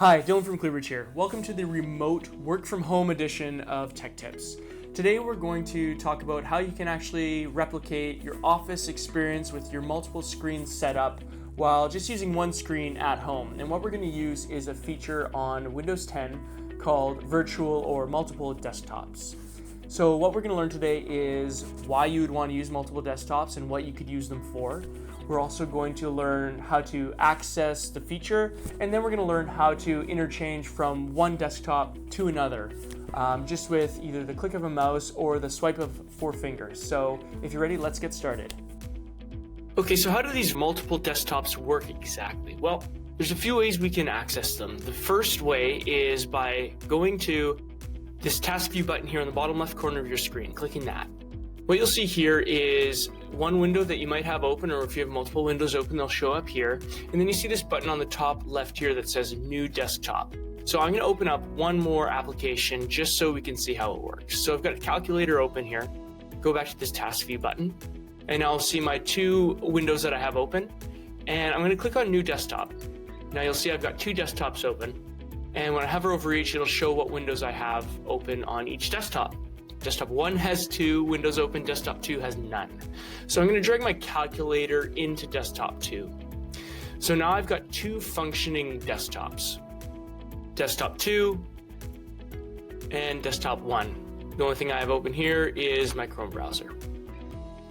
Hi, Dylan from Clearbridge here. Welcome to the remote work from home edition of Tech Tips. Today we're going to talk about how you can actually replicate your office experience with your multiple screens setup while just using one screen at home. And what we're going to use is a feature on Windows 10 called virtual or multiple desktops. So what we're going to learn today is why you would want to use multiple desktops and what you could use them for. We're also going to learn how to access the feature, and then we're going to learn how to interchange from one desktop to another, just with either the click of a mouse or the swipe of 4 fingers. So if you're ready, let's get started. Okay, so how do these multiple desktops work exactly? Well, there's a few ways we can access them. The first way is by going to this task view button here on the bottom left corner of your screen, clicking that. What you'll see here is one window that you might have open, or if you have multiple windows open, they'll show up here. And then you see this button on the top left here that says New Desktop. So I'm going to open up one more application just so we can see how it works. So I've got a calculator open here. Go back to this task view button, and I'll see my 2 windows that I have open. And I'm going to click on New Desktop. Now you'll see I've got 2 desktops open. And when I hover over each, it'll show what windows I have open on each desktop. Desktop 1 has 2 windows open, desktop 2 has none. So I'm going to drag my calculator into desktop 2. So now I've got 2 functioning desktops. Desktop 2 and desktop 1. The only thing I have open here is my Chrome browser.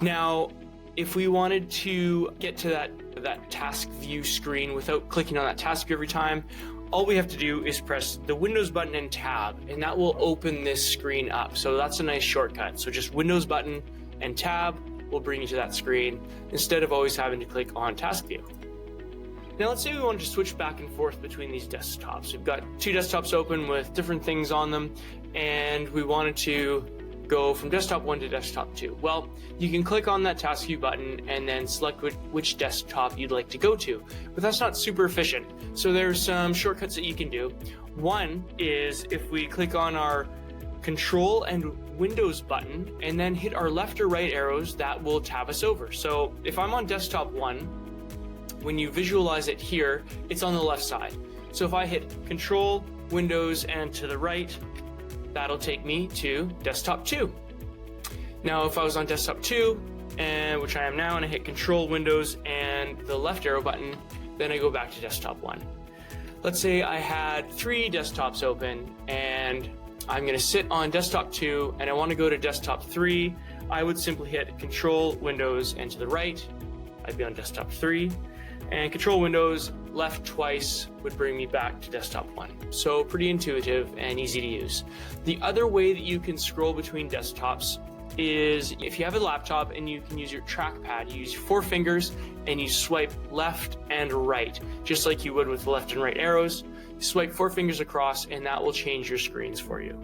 Now, if we wanted to get to that task view screen without clicking on that task view every time, all we have to do is press the Windows button and Tab, and that will open this screen up. So that's a nice shortcut. So just Windows button and Tab will bring you to that screen instead of always having to click on Task View. Now let's say we wanted to switch back and forth between these desktops. We've got 2 desktops open with different things on them, and we wanted to go from desktop 1 to desktop 2. Well, you can click on that task view button and then select which desktop you'd like to go to, but that's not super efficient. So there's some shortcuts that you can do. One is if we click on our Control and Windows button and then hit our left or right arrows, that will tab us over. So if I'm on desktop 1, when you visualize it here, it's on the left side. So if I hit Control, Windows, and to the right, that'll take me to desktop 2. Now, if I was on desktop 2, and which I am now, and I hit Control, Windows, and the left arrow button, then I go back to desktop 1. Let's say I had 3 desktops open, and I'm going to sit on desktop 2, and I want to go to desktop 3. I would simply hit Control, Windows, and to the right. I'd be on desktop 3. And Control Windows left twice would bring me back to desktop 1. So pretty intuitive and easy to use. The other way that you can scroll between desktops is if you have a laptop and you can use your trackpad, you use 4 fingers and you swipe left and right, just like you would with the left and right arrows. You swipe 4 fingers across and that will change your screens for you.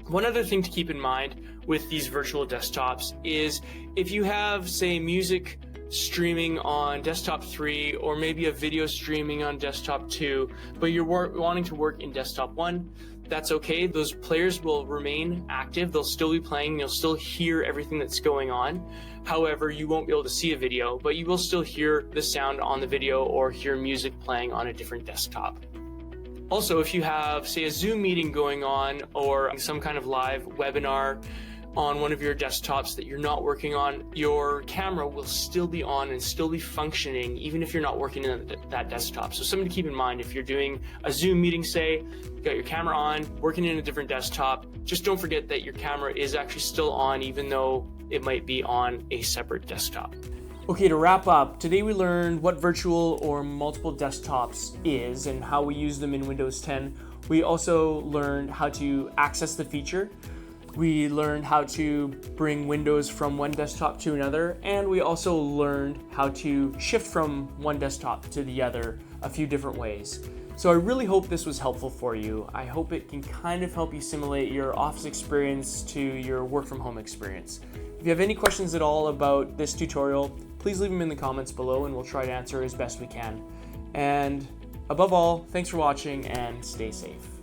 One other thing to keep in mind with these virtual desktops is if you have, say, music streaming on desktop 3 or maybe a video streaming on desktop 2, but you're wanting to work in desktop 1, that's okay. Those players will remain active. They'll still be playing. You'll still hear everything that's going on. However, you won't be able to see a video, but you will still hear the sound on the video or hear music playing on a different desktop. Also, if you have, say, a Zoom meeting going on or some kind of live webinar on one of your desktops that you're not working on, your camera will still be on and still be functioning even if you're not working in that desktop. So something to keep in mind if you're doing a Zoom meeting, say, you got your camera on, working in a different desktop, just don't forget that your camera is actually still on even though it might be on a separate desktop. Okay, to wrap up, today we learned what virtual or multiple desktops is and how we use them in Windows 10. We also learned how to access the feature. We learned how to bring windows from one desktop to another, and we also learned how to shift from one desktop to the other a few different ways. So I really hope this was helpful for you. I hope it can kind of help you simulate your office experience to your work from home experience. If you have any questions at all about this tutorial, please leave them in the comments below and we'll try to answer as best we can. And above all, thanks for watching and stay safe.